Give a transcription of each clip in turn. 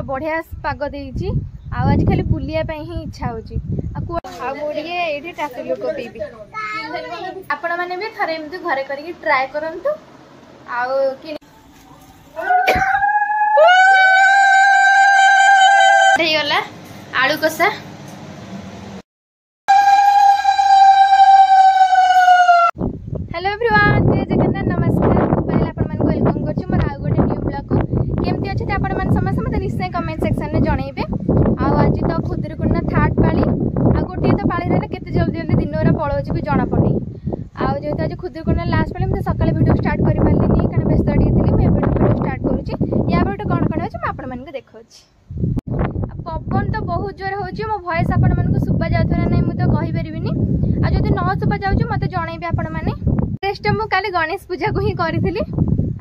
बढ़िया पाग देइछि आज खाली बुलिया ही इच्छा होची ये टाफी लोक पीबी आपण मैंने भी थरे एमती घरे करके ट्राए करंतु गला आलू कषा हेलो एवरीवन जय जगन्नाथ नमस्कार पहले आपण मन वेलकम करछु मोर आ गोटे न्यू ब्लॉग को केमती अछि आपण मन समस्त मते निश्चय कमेंट सेक्शन में जणैबे आज तो खुदुरकुणा थर्ड पाली आ गोटे तो पाली रे केते जल्दी जल्दी दिन रा पळोछि भी जणा पड़नी जेहेतु आज खुदुरकुणा लास्ट पाली मैं सकाळे वीडियो स्टार्ट करि पारलिनी कारण व्यस्त थी मैं वीडियो स्टार्ट करूछि या बेटे कोन कोन होछि मैं आपण मन को देखौछि पवन तो बहुत जोर होची मो वॉइस आपण मन को सुबा जाउथरा नै मु तो कहि परिबिनी आ जदि न सुबा जाउछ मते जणैबे आपण माने टेस्ट मु काली गणेश पूजा को ही करिथिली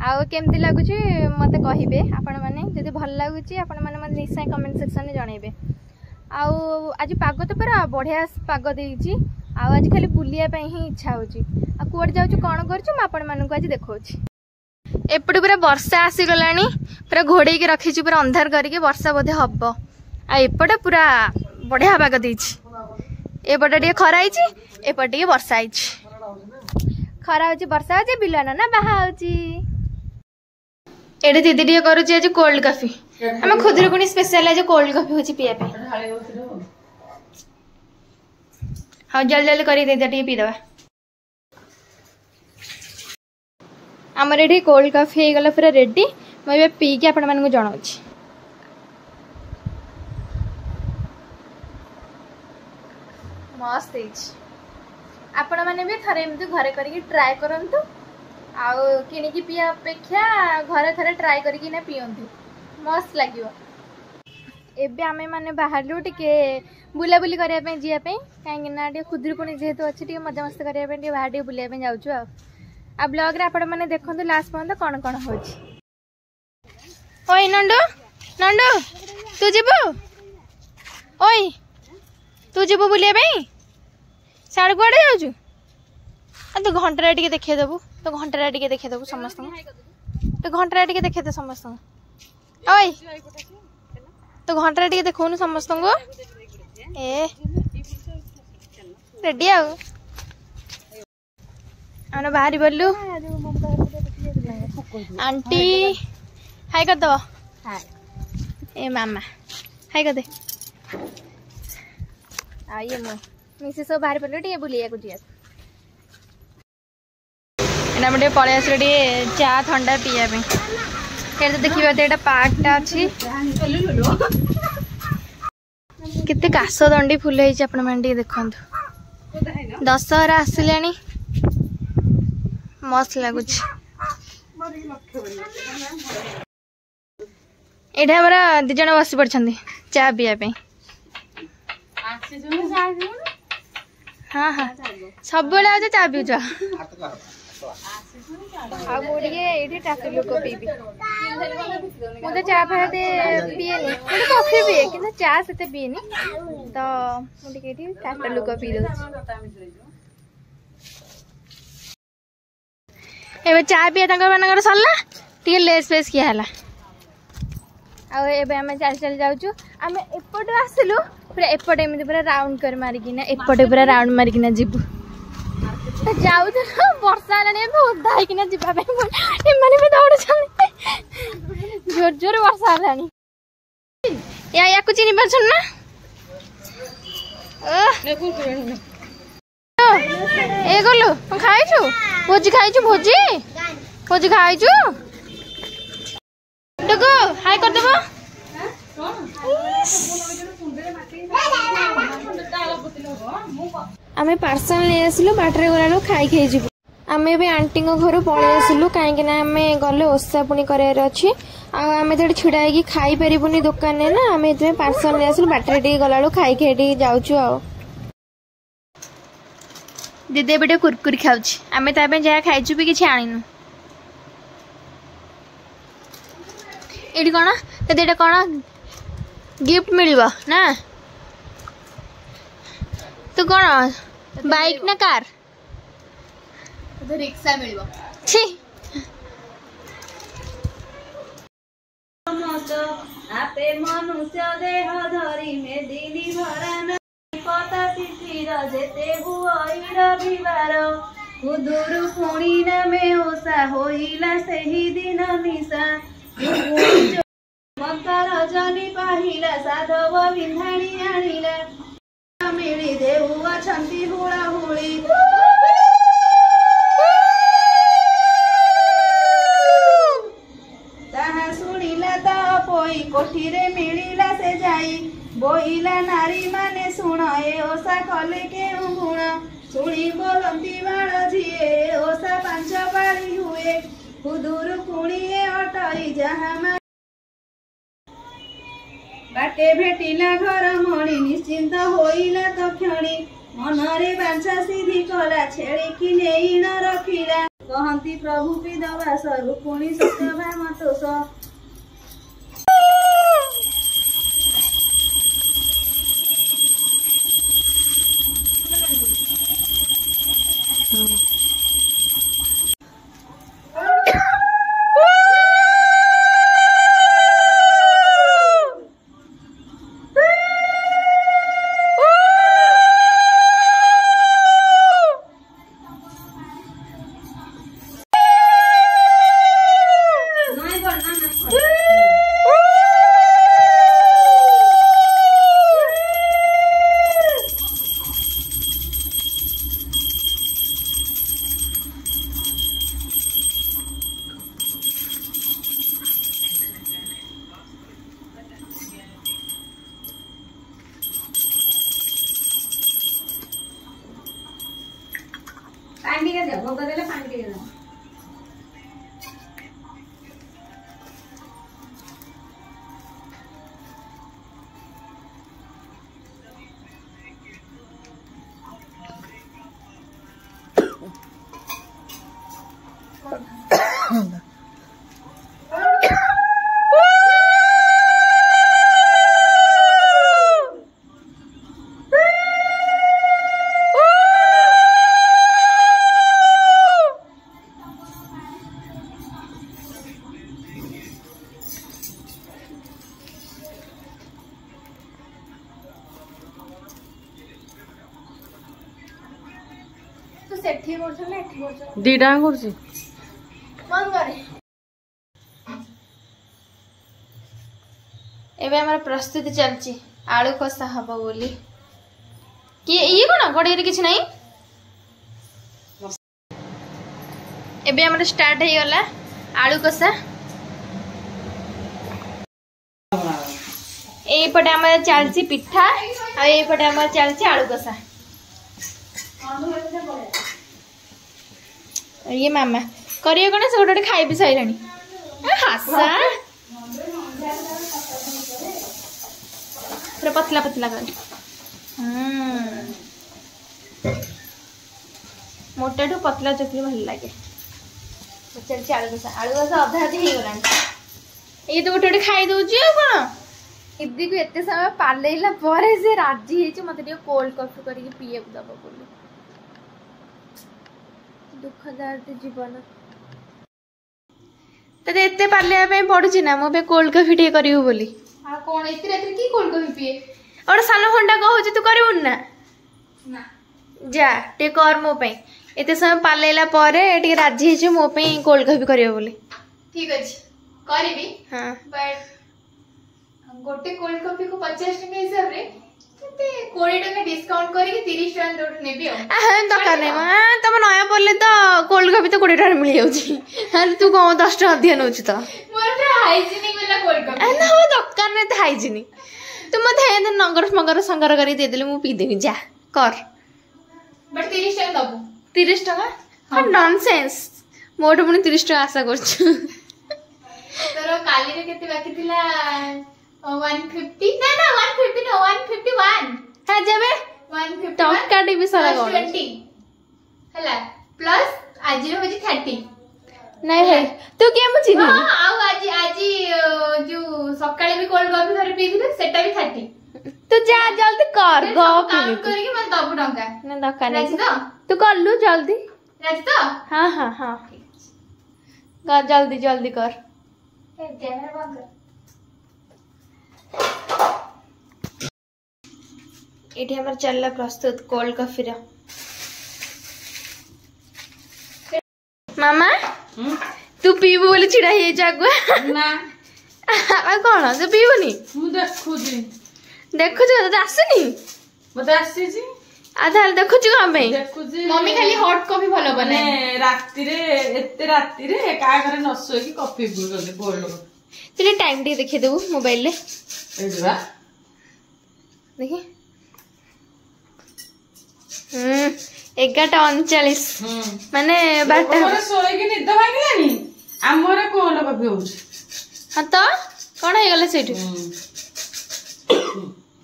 आ केमती लागुची मते कहिबे आपण माने जदि भल लागुची आपण माने मते निश्चय कमेंट सेक्शन में जणैबे आ आज पाग तो पूरा बढ़िया पाग देइची आ आज खाली बुलिया पई ही इच्छा होची आ कोड जाउछ कोन करछु म आपण मानन को आज देखौछि एपटे पूरा वर्षा आसी गलानी पूरा घोड़े के रखी पूरा अंधार करके वर्षा बोधे हब एपटे पूरा बढ़िया पाग देइछि एपटे टे खरा आइछि एपटे वर्षा आइछि खरा होछि वर्षा होछि बिलना ना बाहा होछि एडे दीदी टे करूछि आज कोल्ड कॉफी हम खुदुरकुणी स्पेशल आज कोल्ड कॉफी होछि पिया पे हां जल्दी जल्दी करी दे टे पी दबा आमर ये कोल्ड कॉफी हो गला पूरा रेडी मुझे पी के आपण मानक जनाऊँ मस्त आपण मैंने भी थरे एमती घरे करके ट्राए करंतु किणिकी पिया अपेक्षा घरे थरे ट्राए करके ना पियंतु मस्त लगियो एबे आमे माने बाहरलु टिके बुलाबुली करिया पे जिया पे काहे ना टे खुदुरकुणी जेहेतु अछि टिके मजा मस्त करिया पे टिके बाहर टिके बुलिया पे जाउछु आ ब्लॉग रे आपण माने देखंतु लास्ट पर्यंत कोन कोन होछि ओय नंदू नंदू तू जीबो ओय तू जीबो बुलिया पे साड़ कुआडे जाउछु आ तू घंटा टिके देखे देबू तो घंटा टिके देखे देबू समस्त तो घंटा टिके देखे दे समस्त ओय तो घंटा टिके देखौनु समस्त को ए रेडी आ आने बाहरी बोलू आंटी हाय कर दो ए मामा हाय कर दे आइए मो मिसे सब बाहर बोलू टे बुलिया को जिया एना मटे पळे आसले टे चा ठंडा पिया पे केते देखिबा ते एटा पार्कटा अछि केते कास दंडी फुल हेछि आपण मान टे देखंतु दशहरा आसिलानी मस्त लगुच एटा हमरा दि जण बसी पड़छन्ती चा पिया पे हाँ हाँ सब बेले आज चा पिउछ आ मोडिए एठी टाफी लोक पीबी मु तो चा फाते पिएनी मु कॉफी पिए किंतु चा सेते पिएनी तो मु टिके एठी टाफी लोक पी दउछ एबे चा पिया तंकर मानकर सरला टिके लेस फेस किया हला आ एबे हमें चल चल जाउछु हमें एपट आसिलु पूरा एपट एमति पूरा राउंड कर मारी किना एपट पूरा राउंड मारी किना जिबु जाउ त वर्षा लानी एबे उदाई किना जिबा पे ए माने भी दौड़ छन जोर जोर वर्षा लानी या कुछ नहीं बचन ना ए गोलु हम खाइछु भोजी खाइछु भोजी खाइछु डगो हाय कर देबो आमे पार्सल ले आसिलु बाटरे गलालो खाई खाई जिबु आमे भी आंटी को घर पळे आसिलु काहे ना आमे गले ओसा पुनी करे अछि आ आमे तड छिडाई की खाई परिबुनी दुकान ने ना आमे इतमे पार्सल ले आसिलु बाटरे टी गलालो खाई खाई जाउछु आ दीदी बेटे कुरकुरी खाउछि आमे ताबे जा खाइछु भी किछि आनिनु एडी कोन ते एटा कोन गिफ्ट मिलबो ना तो कोन बाइक ना कार तो रिक्शा मिलबो छी आपे मनुष्य देह धरी मेदिनी भरा पता तिथिर जेते बुआईर बिवार उदुरु पुणी नामे ओषा होइला सेही दिन निशा मकर रजनी पाहिला साधव विंधाणी आनिला मिली देहु अछंती हुड़ा हुड़ी ताहा सुनिला ता पोई कोठीरे मिलिला से जाई बोइला नारी माने सुण ए ओषा कले केउ गुण सुनी बोलती बाण झिए ओषा पांच पाଳି हुए हुदुरु कुणिए अटई जहाँ बाटे भेटिला घर मणि निश्चिंत होइला तक्षणी मनरे बांछा सिद्धि कला छेड़ी कि नेई न रखिला कहती प्रभु पिदवा स्वरूपुणी सत्यभामा तोष पानी के दे भोग देले पानी के दे सेठी करछ ना एठी करछ दीडा करछ मन करे एबे हमर प्रस्तुति चलची आलू कसा हबो बोली कि ये कोन गड़े किछ नहीं एबे हमर स्टार्ट हे गला आलू कसा ए पटे हमर चलची पिठा आ ए पटे हमर चलची आलू कसा ये मामा करिए कौन से गोटे खाई भी साइलानी हासा पूरा पतला पतला कर मोटा ठू पतला चकली भल लगे चलছি आलू कसा अधा अधी हो गलानी ये तो गोटे गोटे खाई दउची आ कोन दीदी को एते समय पालेला परे से राजी हेची मते टिके कोल्ड कॉफी करके पिए दबो बोली दुखदार जीवन तते एते पाले पे पडुची ना मो बे कोल्ड कॉफी टे करियो बोली आ कोन एते रात की कोल्ड कॉफी पिए और सानो होंडा कहउची तू करिवुन ना ना जा टे कर मो पे एते समय पालेला परे टिके राजी हेची मो पे कोल्ड कॉफी करियो बोली ठीक अछि करबी हां बट गोटे कोल्ड कॉफी को 50 टका हिसाब रे ते 20 टका डिस्काउंट करके 30 टका दोट नेबी हां दरकार नै तुम नया पड़ले तो कोल्ड कॉफी तो 20 टका मिल जाउची अरे तू को 10 टका दिया नउची तो मोर तो हाइजीनिक वाला कोल्ड कॉफी ना दरकार नै त हाइजीनिक तुम मते नंगर मगर संगर करी दे देले मु पी देबी जा कर बट 30 टका दबो 30 टका हां नॉनसेंस मोट पुनी 30 टका आशा करछु तोर काली रे केते बाकी थिला 150 ना 150 no 151 हां जबे 150 टॉप काटी भी सारा गो 20 हला प्लस आज रो होजी 30 नहीं है तू के मु चिनी हां आ आज जो सकाळे भी कोल्ड कॉफी थरे पी दिले सेटा भी 30 तू जा जल्दी कर गो काम करी के मन दबु टंका ना दका नहीं तू कर लू जल्दी राज तो हां हां हां गा जल्दी जल्दी कर ए कैमरा बंद कर ये हमर चलला प्रस्तुत कोल्ड कॉफी रो मामा तू पीबू बोले छिड़ा हे जागुआ ना आ कोन तू पीबुनी मु देखुजी देखु छ त आसुनी मते आसी जी आ ताल देखु छ हम भाई देखुजी मम्मी खाली हॉट कॉफी भलो बने राती रे एते राती रे का घरे न सोई की कॉफी बुलले बोल तेरे टाइम टी देखि देबू मोबाइल ले ए दिबा देखि 11:39 माने 12 सोई की निद भागिलानी हमरे कोन कॉफी हो हां तो कोन हे गले सेठू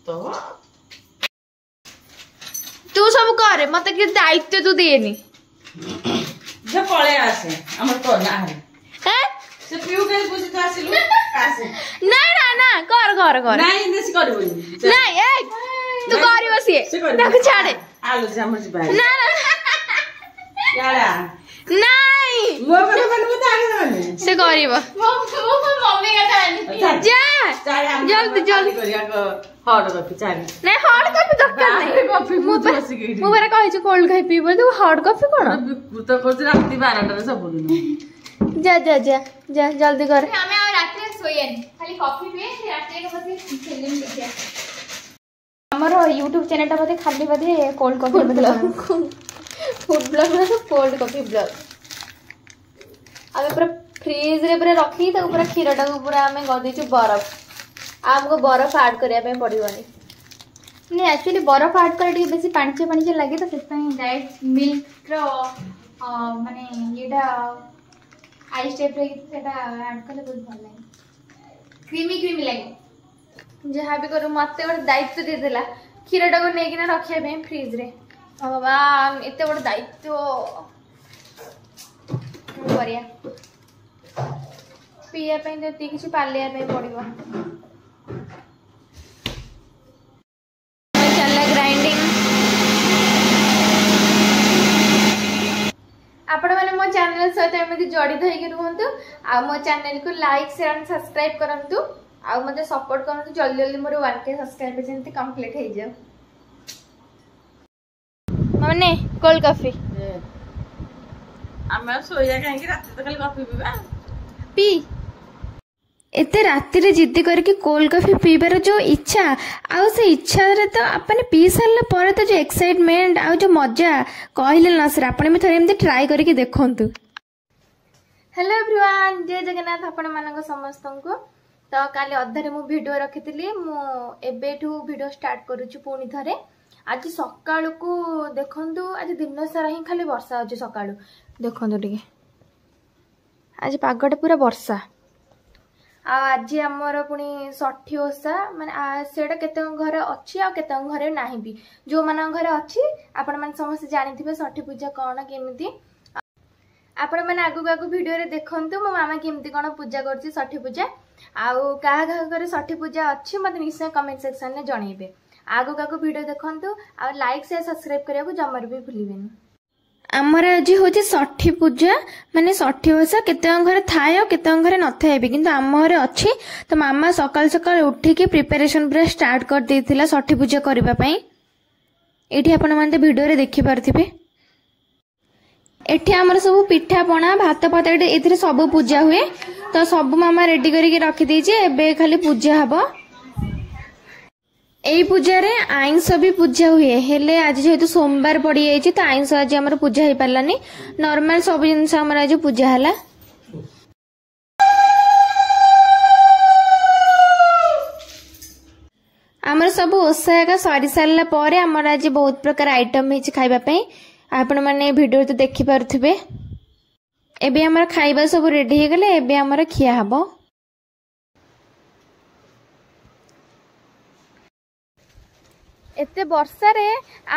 तो तू सब करे मते कि दायित्व तू देनी जे पळे आसे हमर तो ना है हैं से पिउ के पूछ तो आसिलु आसे ना कर नहीं इंदेसी करबोनी नहीं ए तू करी बसिए देखो छाड़े आलू समझ बाय ना यारा नहीं मो पे बनबो त आगे बने से करिबो मम्मी का टाइम जा जल्दी करिया को हॉट कॉफी चाहिए नहीं हॉट कॉफी दरकार नहीं कॉफी मु बसी गई मु बेरा कहि छ कोल्ड कॉफी पीबो तू हॉट कॉफी कोन तो कोच राती 12 रे सब दिन जा जा जा जा जल्दी कर हमें और रात में सोयनी खाली कॉफी पिए रात के बस फिल्म देखिया हमर YouTube चैनल ता बते खाली बते कोल्ड कॉफी बते फूड ब्लॉग में कोल्ड कॉफी ब्लॉग आमे पूरा फ्रीज रे पूरा रखी त पूरा खीरटा को पूरा हमें गदी छु बर्फ हमको बर्फ ऐड करिया पे पड़िबनी नहीं एक्चुअली बर्फ ऐड करे टी बेसी पानी लगे तो डायरेक्ट मिल्क रो माने येडा आइस टाइप रे सेटा ऐड करले बहुत भल लागे क्रीमी लागे जहाँ भी करू मत गोटे दायित्व दे देला क्षीरटा को लेकिन रखिया पे फ्रिज रे बाबा एते बड़ दायित्व करिया पिया पे देती किसी पालिया पे पड़िबो चला ग्राइंडिंग आपण माने मो चैनल सहित एमती जड़ित होइके रुहंतु आ मो चैनल को लाइक शेयर एंड सब्सक्राइब करंतु आ मते सपोर्ट करंतु जल्दी जल्दी मोर 1K सब्सक्राइबर जेंति कंप्लीट हो जाओ माने कोल्ड कॉफी हमें सोया काहे राती तो खाली कॉफी पीबा पी एते राति रे जिद्दी करके कोल्ड कॉफी पीबार जो इच्छा आ से इच्छा रे तो अपन पी सारला पर तो जो एक्साइटमेंट आ जो मजा कहले ना सर अपन भी थरे एमती ट्राई करके देखंतु हेलो एवरीवन जय जगन्नाथ आपण मानक समस्त को तो काली अधारे मु वीडियो रखितली मु एबेठू वीडियो स्टार्ट करूछु पुनी थरे आज सकाळु को देखंतु आज दिन सारा ही खाली वर्षा होची सकाळु देखंतु टिके आज पागटा पूरा वर्षा आज आमर पुणी षठी ओषा माने सेटा केते घरे अच्छी आ केते घरे नाही भी जो मन घरे अच्छी आपण मन समस्त जानिथिबे षठी पूजा कोन केमिति आपण मन आगु आगु वीडियो रे देखंतु मो मामा केमिति कोन पूजा करछि षठी पूजा आउ काहा काहा घरे षठी पूजा अच्छी मते निश्चय कमेंट सेक्शन में जणाइबे आगु आगु वीडियो देखंतु आ लाइक शेयर सब्सक्राइब करिया को जमर भी भूलिबेनी आमर आज हूँ षठी पूजा माने षठी ओषा केते घरे थाए और केते घरे न थाए भी किंतु आम घरे अच्छी तो मामा सकाल सकाल उठिकी प्रिपरेशन पूरा स्टार्ट कर देथिला षठी पूजा करबा पई एठी आपण माने वीडियो रे देखि पारथिबे एठी हमर सब पिठा पणा भात भात एथिरे सब पूजा हुए तो सब मामा रेडी करके रखी देजे एबे खाली पूजा हबो एई पूजा रे आइंस भी पूजा हुए हेले आज जेहेतु सोमवार पड़ी जाइए तो आइंस आज हमर पूजा हो पारानी नॉर्मल सब जिनस हमर आज पूजा हला हमर सब ओषा का सरी सारला परे हमर आज बहुत प्रकार आइटम हिच खाइबा पई आपण माने वीडियो तो देखि पारथिबे एबे हमर खाइबा सब रेडी हो गले एबे हमर खिया हबो एते वर्षा रे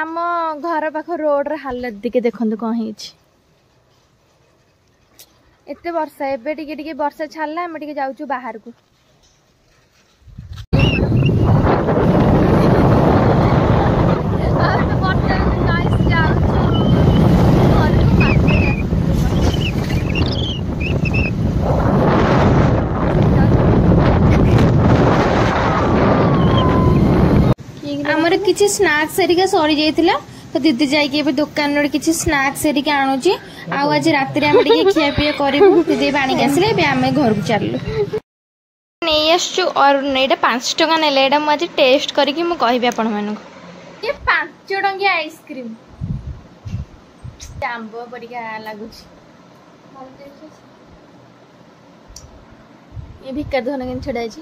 आम घर पाख रोड रे हालत दिके देखंतु कोन हिच एते वर्षा एबे टिके टिके वर्षा छाडला हम टिके जाउछु बाहर को आमर किसी स्नैक्स एरिका सरी जाइतिला तो दीदी जाइए दुकान रे किसी स्नैक्स एरिका आणुची आउ आज रात रे हम टिके खिया पिया करिवु दीदी पानी आसले बे आमे घर को चललु नहीं आसछु और एटा 5 टका नेले एटा म आज टेस्ट करके म कहबे आपण मानको ये 5 टंकिया आइसक्रीम आंबो परिका लागुची ये भिकार धन के छड़ा छी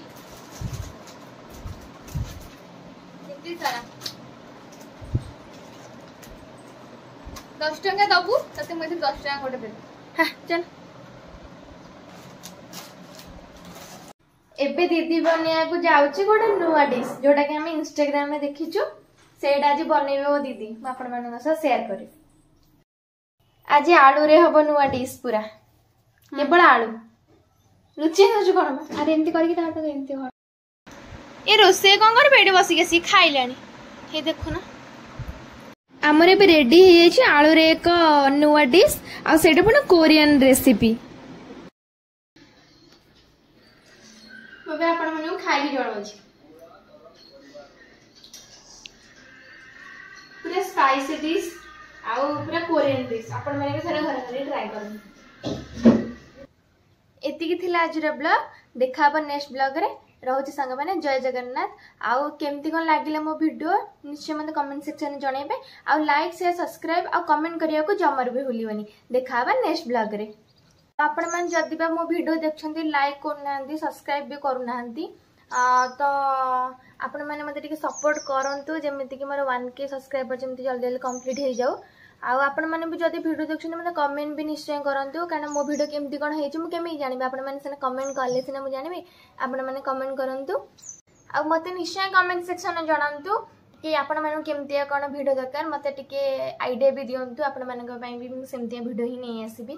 कितनी सारा 10 टका दबु तते मते 10 टका गोटे दे हां चल एबे दीदी बनिया को जाउची गोटे नुवा डिश जोटा कि हम इंस्टाग्राम में देखिचु सेटा आज बनेबे ओ दीदी म आपण मानन से शेयर करी आज आलू रे हबो नुवा डिश पूरा केवल आलू रुचि हो कोन अरे एमती करके ता तो एमती हो ए रोसे कोन कर बेड बसी के सी खाइलानी हे देखो ना आमर ए रेडी हो जाइए आलू रे एक नुआ डिश आ सेटा पुना कोरियन रेसिपी आपण माने खाई जणोची पूरा स्पाइसी डिश आ पूरा कोरियन डिश आपण माने के सारा घर घर ट्राई करनी एतिकी थिला आजर ब्लॉग देखा पर नेक्स्ट ब्लॉग रे रोचे सांग मैंने जय जगन्नाथ आउ केमती कौन लगे मो वीडियो निश्चय मत कमेंट सेक्शन में जनइबे आउ लाइक शेयर सब्सक्राइब आउ कमेंट करिया को जमर भी भूलिबनी देखा नेक्स्ट ब्लॉग रे आपण मन जदि बा मो वीडियो देखछन्ती लाइक करनांती सब्सक्राइब भी करनांती तो आपण माने मते टिके सपोर्ट करंतु जेमिति कि मोर 1K सब्सक्राइबर जेमिति जल्दी जल्दी कंप्लीट हो जाऊ आउ आपण माने भी जदि वीडियो देखछन्ती मते कमेंट भी निश्चय करंतु कारण मो वीडियो केमति कोन हेछि मु केमि जानिबे आपण माने सेना कमेंट करले सेना मु जानिबे आपण माने कमेंट करंतु आउ मते निश्चय कमेंट सेक्शन में जणांतु कि आपण माने केमति कोन वीडियो दरकार मते टिके आईडिया भी दियंतु आपण माने को पई भी सेमति वीडियो ही नै आसीबी।